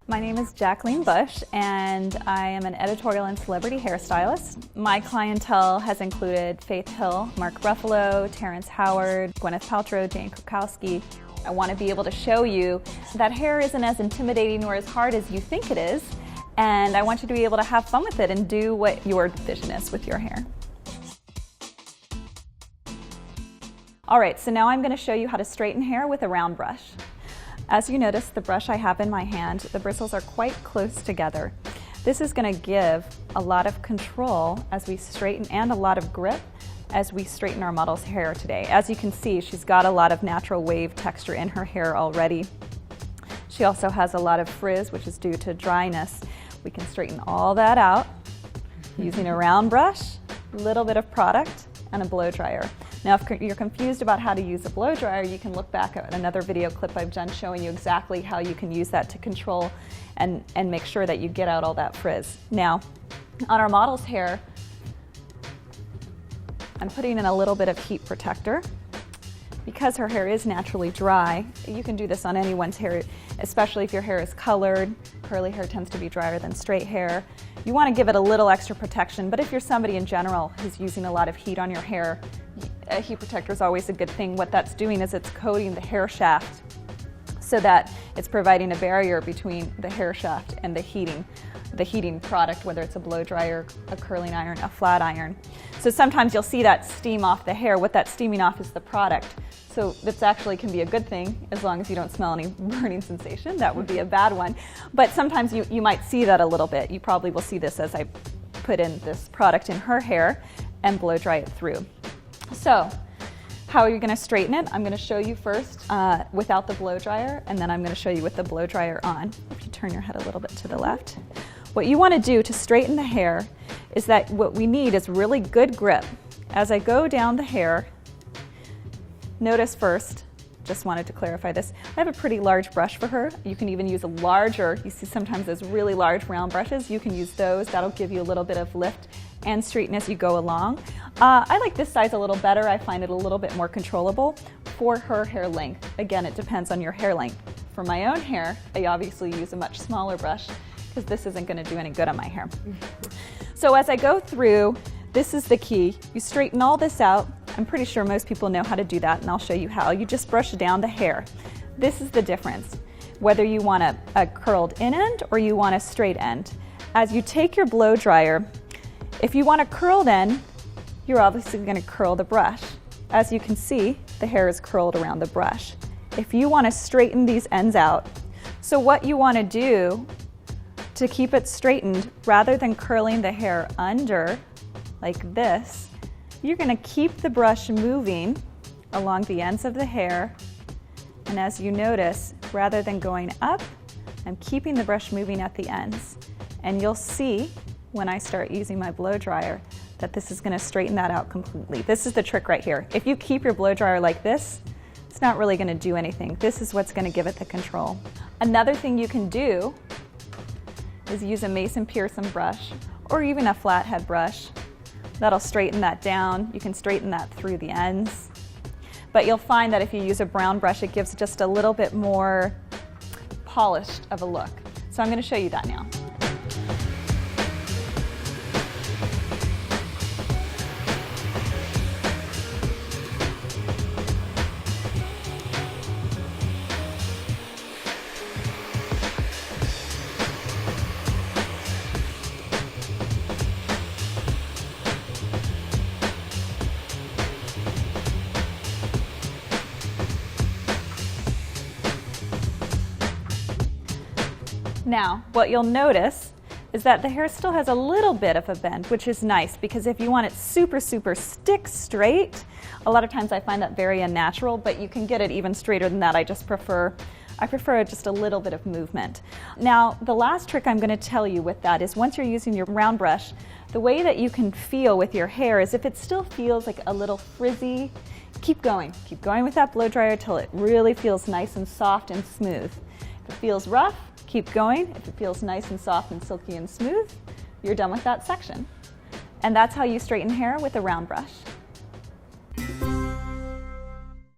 My name is Jacqueline Bush, and I am an editorial and celebrity hairstylist. My clientele has included Faith Hill, Mark Ruffalo, Terrence Howard, Gwyneth Paltrow, Krakowski. I want to be able to show you that hair isn't as intimidating or as hard as you think it is, and I want you to be able to have fun with it and do what your vision is with your hair. All right, so now I'm going to show you how to straighten hair with a round brush. As you notice, the brush I have in my hand, the bristles are quite close together. This is going to give a lot of control as we straighten and a lot of grip as we straighten our model's hair today. As you can see, she's got a lot of natural wave texture in her hair already. She also has a lot of frizz, which is due to dryness. We can straighten all that out using a round brush, a little bit of product, and a blow dryer. Now, if you're confused about how to use a blow dryer, you can look back at another video clip I've done showing you exactly how you can use that to control and make sure that you get out all that frizz. Now, on our model's hair, I'm putting in a little bit of heat protector. Because her hair is naturally dry, you can do this on anyone's hair, especially if your hair is colored. Curly hair tends to be drier than straight hair. You want to give it a little extra protection, but if you're somebody in general who's using a lot of heat on your hair, a heat protector is always a good thing. What that's doing is it's coating the hair shaft so that it's providing a barrier between the hair shaft and the heating product, whether it's a blow dryer, a curling iron, a flat iron. So sometimes you'll see that steam off the hair. What that's steaming off is the product. So this actually can be a good thing as long as you don't smell any burning sensation. That would be a bad one. But sometimes you might see that a little bit. You probably will see this as I put in this product in her hair and blow dry it through. So how are you going to straighten it? I'm going to show you first without the blow dryer, and then I'm going to show you with the blow dryer on. If you turn your head a little bit to the left. What you want to do to straighten the hair is that what we need is really good grip. As I go down the hair, notice first, just wanted to clarify this, I have a pretty large brush for her. You can even use a larger, you see sometimes those really large round brushes, you can use those. That'll give you a little bit of lift and straighten as you go along. I like this size a little better. I find it a little bit more controllable for her hair length. Again, it depends on your hair length. For my own hair, I obviously use a much smaller brush because this isn't going to do any good on my hair. So as I go through, this is the key. You straighten all this out. I'm pretty sure most people know how to do that, and I'll show you how. You just brush down the hair. This is the difference, whether you want a curled in end or you want a straight end. As you take your blow dryer, if you want a curled end, you're obviously going to curl the brush. As you can see, the hair is curled around the brush. If you want to straighten these ends out, so what you want to do to keep it straightened, rather than curling the hair under like this, you're going to keep the brush moving along the ends of the hair, and as you notice, rather than going up, I'm keeping the brush moving at the ends. And you'll see when I start using my blow dryer that this is going to straighten that out completely. This is the trick right here. If you keep your blow dryer like this, it's not really going to do anything. This is what's going to give it the control. Another thing you can do is use a Mason Pearson brush or even a flathead brush. That'll straighten that down. You can straighten that through the ends. But you'll find that if you use a brown brush, it gives just a little bit more polished of a look. So I'm going to show you that now. Now, what you'll notice is that the hair still has a little bit of a bend, which is nice because if you want it super, super stick straight, a lot of times I find that very unnatural, but you can get it even straighter than that. I prefer just a little bit of movement. Now, the last trick I'm going to tell you with that is once you're using your round brush, the way that you can feel with your hair is if it still feels like a little frizzy, keep going. Keep going with that blow dryer till it really feels nice and soft and smooth. If it feels rough, keep going. If it feels nice and soft and silky and smooth, you're done with that section. And that's how you straighten hair with a round brush.